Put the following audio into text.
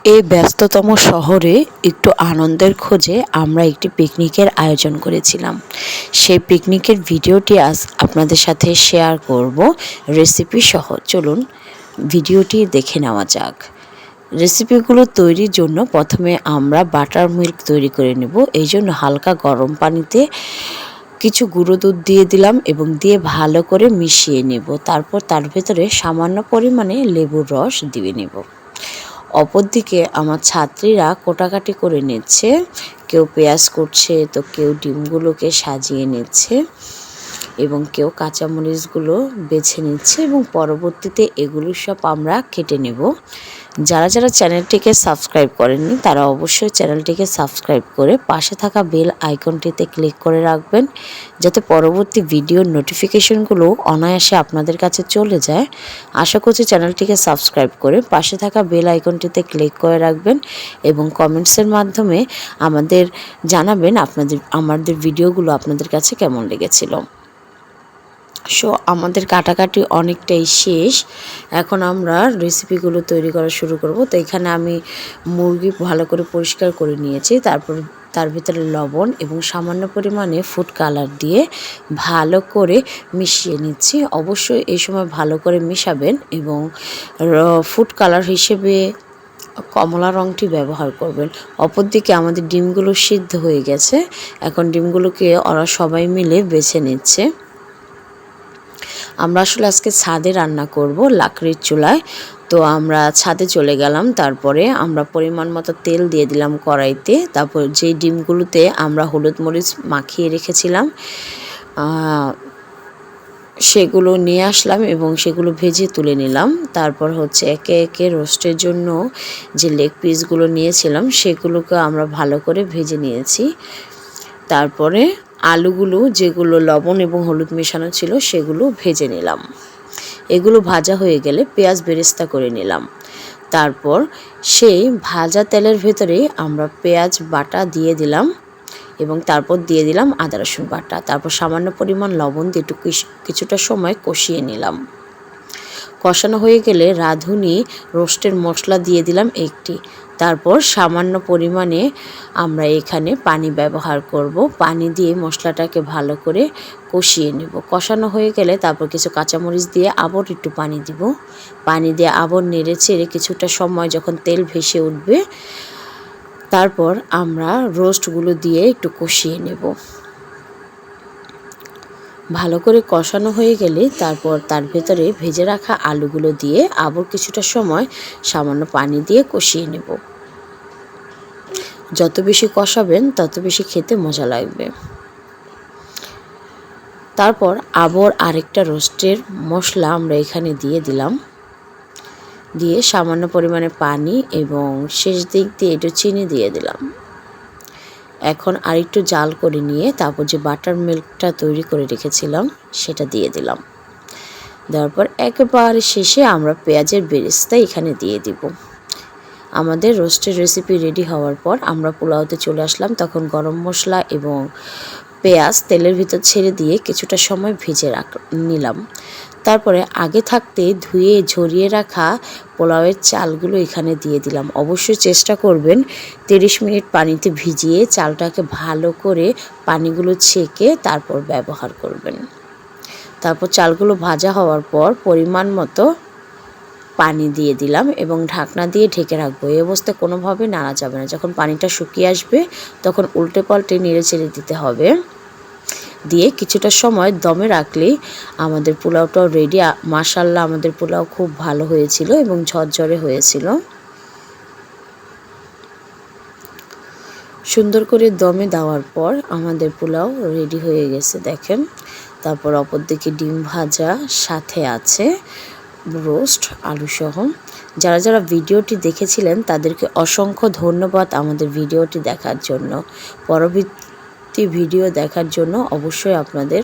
এই ব্যস্ততম শহরে একটু আনন্দের খোঁজে আমরা একটি পিকনিকের আয়োজন করেছিলাম। সেই পিকনিকের ভিডিওটি আজ আপনাদের সাথে শেয়ার করব রেসিপি সহ। চলুন ভিডিওটি দেখে নেওয়া যাক। রেসিপিগুলো তৈরির জন্য প্রথমে আমরা বাটার মিল্ক তৈরি করে নেব। এই জন্য হালকা গরম পানিতে কিছু গুঁড়ো দুধ দিয়ে দিলাম এবং দিয়ে ভালো করে মিশিয়ে নেব। তারপর তার ভেতরে সামান্য পরিমাণে লেবুর রস দিয়ে নেব। অপরদিকে আমার ছাত্রীরা কোটাকাটি করে নিচ্ছে, কেউ পেঁয়াজ কুটছে তো কেউ ডিমগুলোকে সাজিয়ে নিচ্ছে এবং কেউ কাঁচামরিচগুলো বেছে নিচ্ছে এবং পরবর্তীতে এগুলো সব আমরা কেটে নেব। যারা যারা চ্যানেলটিকে সাবস্ক্রাইব করেননি তারা অবশ্যই চ্যানেলটিকে সাবস্ক্রাইব করে পাশে থাকা বেল আইকনটিতে ক্লিক করে রাখবেন, যাতে পরবর্তী ভিডিওর নোটিফিকেশনগুলো অনায়াসে আপনাদের কাছে চলে যায়। আশা করছি চ্যানেলটিকে সাবস্ক্রাইব করে পাশে থাকা বেল আইকনটিতে ক্লিক করে রাখবেন এবং কমেন্টসের মাধ্যমে আমাদের জানাবেন আমাদের ভিডিওগুলো আপনাদের কাছে কেমন লেগেছিল। আমাদের কাটাকাটি অনেকটাই শেষ। এখন আমরা রেসিপিগুলো তৈরি করা শুরু করব। তো এখানে আমি মুরগি ভালো করে পরিষ্কার করে নিয়েছি, তারপর তার ভিতরে লবণ এবং সামান্য পরিমাণে ফুড কালার দিয়ে ভালো করে মিশিয়ে নিচ্ছি। অবশ্যই এই সময় ভালো করে মিশাবেন এবং ফুড কালার হিসেবে কমলা রঙটি ব্যবহার করবেন। অপরদিকে আমাদের ডিমগুলো সিদ্ধ হয়ে গেছে। এখন ডিমগুলোকে ওরা সবাই মিলে বেছে নিচ্ছে। আমরা আসলে আজকে ছাদে রান্না করব, লাকড়ির চুলায়। তো আমরা ছাদে চলে গেলাম। তারপরে আমরা পরিমাণ মতো তেল দিয়ে দিলাম কড়াইতে। তারপর যেই ডিমগুলোতে আমরা হলুদ মরিচ মাখিয়ে রেখেছিলাম সেগুলো নিয়ে আসলাম এবং সেগুলো ভেজে তুলে নিলাম। তারপর হচ্ছে একে একে রোস্টের জন্য যে লেগ পিসগুলো নিয়েছিলাম সেগুলোকে আমরা ভালো করে ভেজে নিয়েছি। তারপরে আলুগুলো যেগুলো লবণ এবং হলুদ মেশানো ছিল সেগুলো ভেজে নিলাম। এগুলো ভাজা হয়ে গেলে পেঁয়াজ বেরেস্তা করে নিলাম। তারপর সেই ভাজা তেলের ভেতরে আমরা পেঁয়াজ বাটা দিয়ে দিলাম এবং তারপর দিয়ে দিলাম আদা রসুন বাটা। তারপর সামান্য পরিমাণ লবণ দিয়ে একটু কিছুটা সময় কষিয়ে নিলাম। কষানো হয়ে গেলে রাঁধুনি রোস্টের মশলা দিয়ে দিলাম একটি। তারপর সামান্য পরিমাণে আমরা এখানে পানি ব্যবহার করব। পানি দিয়ে মশলাটাকে ভালো করে কষিয়ে নেব। কষানো হয়ে গেলে তারপর কিছু কাঁচামরিচ দিয়ে আবার একটু পানি দিব। পানি দিয়ে আবার নেড়ে চেড়ে কিছুটা সময় যখন তেল ভেসে উঠবে তারপর আমরা রোস্টগুলো দিয়ে একটু কষিয়ে নেব। ভালো করে কষানো হয়ে গেলে তারপর তার ভেতরে ভেজে রাখা আলুগুলো দিয়ে আবার কিছুটা সময় সামান্য পানি দিয়ে কষিয়ে নেব। যত বেশি কষাবেন তত বেশি খেতে মজা লাগবে। তারপর আবার আরেকটা রোস্টের মশলা আমরা এখানে দিয়ে দিলাম, দিয়ে সামান্য পরিমাণে পানি এবং শেষ দিক দিয়ে একটু চিনি দিয়ে দিলাম। এখন আরেকটু জাল করে নিয়ে তারপর যে বাটার মিল্কটা তৈরি করে রেখেছিলাম সেটা দিয়ে দিলাম। দেওয়ার পর একেবারে শেষে আমরা পেঁয়াজের বেরেস্তা এখানে দিয়ে দিব। আমাদের রোস্টের রেসিপি রেডি হওয়ার পর আমরা পোলাওতে চলে আসলাম। তখন গরম মশলা এবং পেঁয়াজ তেলের ভিতর ছেড়ে দিয়ে কিছুটা সময় ভেজে নিলাম। তারপরে আগে থাকতে ধুয়ে ঝরিয়ে রাখা পোলাওয়ের চালগুলো এখানে দিয়ে দিলাম। অবশ্যই চেষ্টা করবেন 30 মিনিট পানিতে ভিজিয়ে চালটাকে ভালো করে পানিগুলো ছেঁকে তারপর ব্যবহার করবেন। তারপর চালগুলো ভাজা হওয়ার পর পরিমাণ মতো পানি দিয়ে দিলাম এবং ঢাকনা দিয়ে ঢেকে রাখবো। এই অবস্থায় কোনোভাবে নাড়া যাবে না। যখন পানিটা শুকিয়ে আসবে তখন উল্টে পাল্টে নেড়ে চেড়ে দিতে হবে। দিয়ে কিছুটা সময় দমে রাখলেই আমাদের পোলাওটাও রেডি। মাশাআল্লাহ আমাদের পোলাও খুব ভালো হয়েছিল এবং ঝরঝরে হয়েছিল। সুন্দর করে দমে দেওয়ার পর আমাদের পোলাও রেডি হয়ে গেছে দেখেন। তারপর অপরদিকে ডিম ভাজা, সাথে আছে রোস্ট আলু সহ। যারা যারা ভিডিওটি দেখেছিলেন তাদেরকে অসংখ্য ধন্যবাদ আমাদের ভিডিওটি দেখার জন্য। পরবর্তী ভিডিও দেখার জন্য অবশ্যই আপনাদের